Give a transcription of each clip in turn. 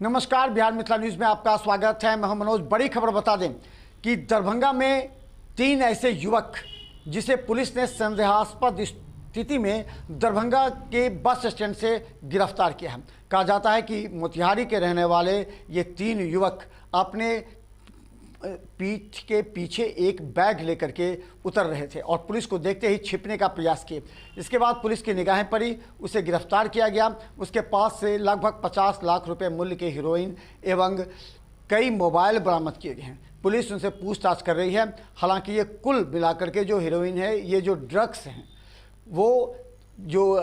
नमस्कार, बिहार मिथिला न्यूज़ में आपका स्वागत है। मैं मनोज। बड़ी खबर बता दें कि दरभंगा में 3 ऐसे युवक जिसे पुलिस ने संदेहास्पद स्थिति में दरभंगा के बस स्टैंड से गिरफ्तार किया है। कहा जाता है कि मोतिहारी के रहने वाले ये 3 युवक अपने पीठ के पीछे एक बैग लेकर के उतर रहे थे और पुलिस को देखते ही छिपने का प्रयास किए। इसके बाद पुलिस की निगाहें पड़ी, उसे गिरफ्तार किया गया। उसके पास से लगभग 50 लाख रुपए मूल्य के हीरोइन एवं कई मोबाइल बरामद किए गए हैं। पुलिस उनसे पूछताछ कर रही है। हालांकि ये कुल मिलाकर के जो हीरोइन है, ये जो ड्रग्स हैं, वो जो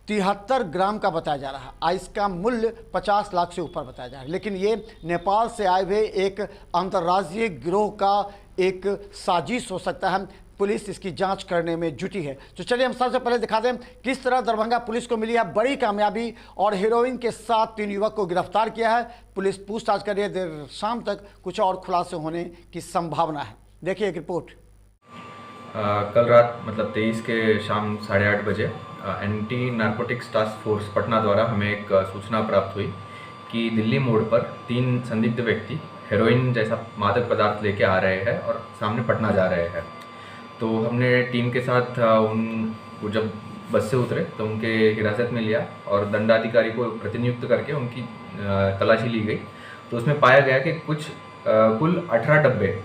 73 ग्राम का बताया जा रहा है। इसका मूल्य 50 लाख से ऊपर बताया जा रहा है। लेकिन ये नेपाल से आए हुए एक अंतर्राज्यीय गिरोह का एक साजिश हो सकता है। पुलिस इसकी जांच करने में जुटी है। तो चलिए हम सबसे पहले दिखा दें किस तरह दरभंगा पुलिस को मिली है बड़ी कामयाबी और हीरोइन के साथ 3 युवक को गिरफ्तार किया है। पुलिस पूछताछ कर रही है। देर शाम तक कुछ और खुलासे होने की संभावना है। देखिए एक रिपोर्ट। कल रात मतलब 23 के शाम 8:30 बजे anti narcotics task force Patna द्वारा हमें एक सूचना प्राप्त हुई कि दिल्ली मोड़ पर 3 संदिग्ध व्यक्ति हेरोइन जैसा मादक पदार्थ लेके आ रहे हैं और सामने पटना जा रहे हैं। तो हमने टीम के साथ उनको जब बस से उतरे तो उनके हिरासत में लिया और दंडाधिकारी को प्रतिनियुक्त करके उनकी तलाशी ली गई। तो उसमें पाया गया कि कुल 18 डब्बे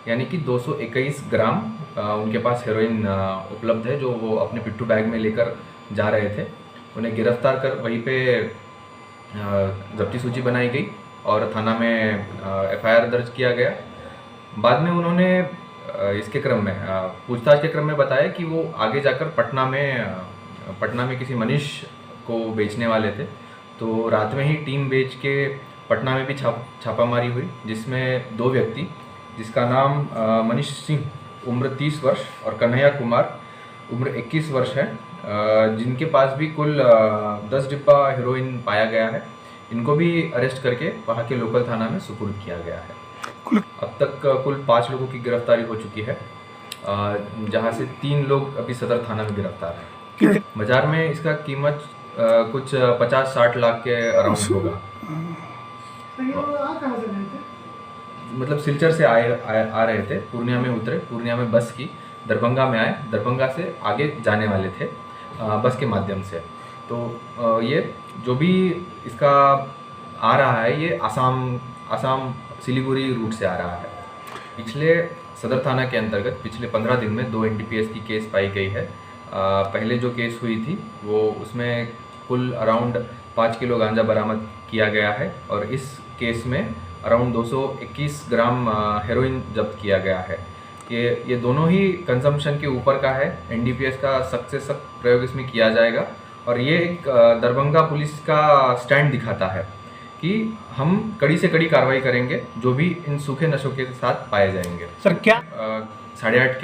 यानी कि 221 ग्राम उनके पास हेरोइन उपलब्ध है, जो वो अपने पिट्ठू बैग में लेकर जा रहे थे। उन्हें गिरफ्तार कर वहीं पे जब्ती सूची बनाई गई और थाना में FIR दर्ज किया गया। बाद में उन्होंने इसके क्रम में पूछताछ के क्रम में बताया कि वो आगे जाकर पटना में किसी मनीष को बेचने वाले थे। तो रात में ही टीम बेच के पटना में भी छापामारी हुई, जिसमें 2 व्यक्ति जिसका नाम मनीष सिंह उम्र 30 वर्ष और कन्हैया कुमार उम्र 21 वर्ष है, जिनके पास भी कुल 10 डिब्बा हेरोइन पाया गया है। इनको भी अरेस्ट करके वहाँ के लोकल थाना में सुपुर्द किया गया है। अब तक कुल 5 लोगों की गिरफ्तारी हो चुकी है, जहाँ से 3 लोग अभी सदर थाना में गिरफ्तार हैं। बाजार में इसका कीमत कुछ 50-60 लाख के अराउंड होगा। मतलब सिलचर से आ रहे थे, पूर्णिया में उतरे, पूर्णिया में बस की, दरभंगा में आए, दरभंगा से आगे जाने वाले थे बस के माध्यम से। तो ये जो भी इसका आ रहा है, ये आसाम सिलीगुड़ी रूट से आ रहा है। पिछले सदर थाना के अंतर्गत पिछले 15 दिन में 2 NDPS की केस पाई गई है। पहले जो केस हुई थी वो उसमें कुल अराउंड 5 किलो गांजा बरामद किया गया है और इस केस में अराउंड 221 ग्राम हेरोइन जब्त किया गया है। ये दोनों ही कंजम्पशन के ऊपर का है। NDPS का सख्त से सख्त प्रयोग इसमें किया जाएगा और ये एक दरभंगा पुलिस का स्टैंड दिखाता है कि हम कड़ी से कड़ी कार्रवाई करेंगे जो भी इन सूखे नशों के साथ पाए जाएंगे। सर क्या 8:30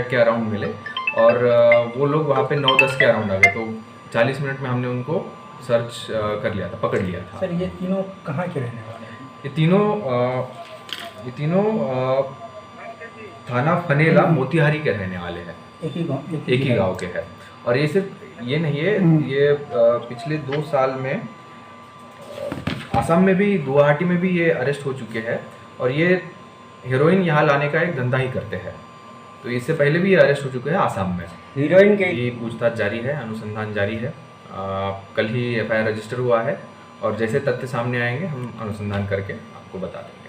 के अराउंड मिले और वो लोग वहाँ पे 9-10 के अराउंड आ गए। तो 40 मिनट में हमने उनको सर्च कर लिया था, पकड़ लिया था। सर ये तीनों कहाँ के रहने वाले हैं? ये तीनों थाना फनेला मोतिहारी के रहने वाले हैं। एक ही गांव के हैं। और ये सिर्फ ये नहीं है, ये पिछले 2 साल में असम में भी, गुवाहाटी में भी ये अरेस्ट हो चुके हैं और ये हेरोइन यहाँ लाने का एक धंधा ही करते हैं। तो इससे पहले भी ये अरेस्ट हो चुके हैं आसाम में। हीरोइन के ये पूछताछ जारी है, अनुसंधान जारी है। कल ही FIR रजिस्टर हुआ है और जैसे तथ्य सामने आएंगे हम अनुसंधान करके आपको बता देंगे।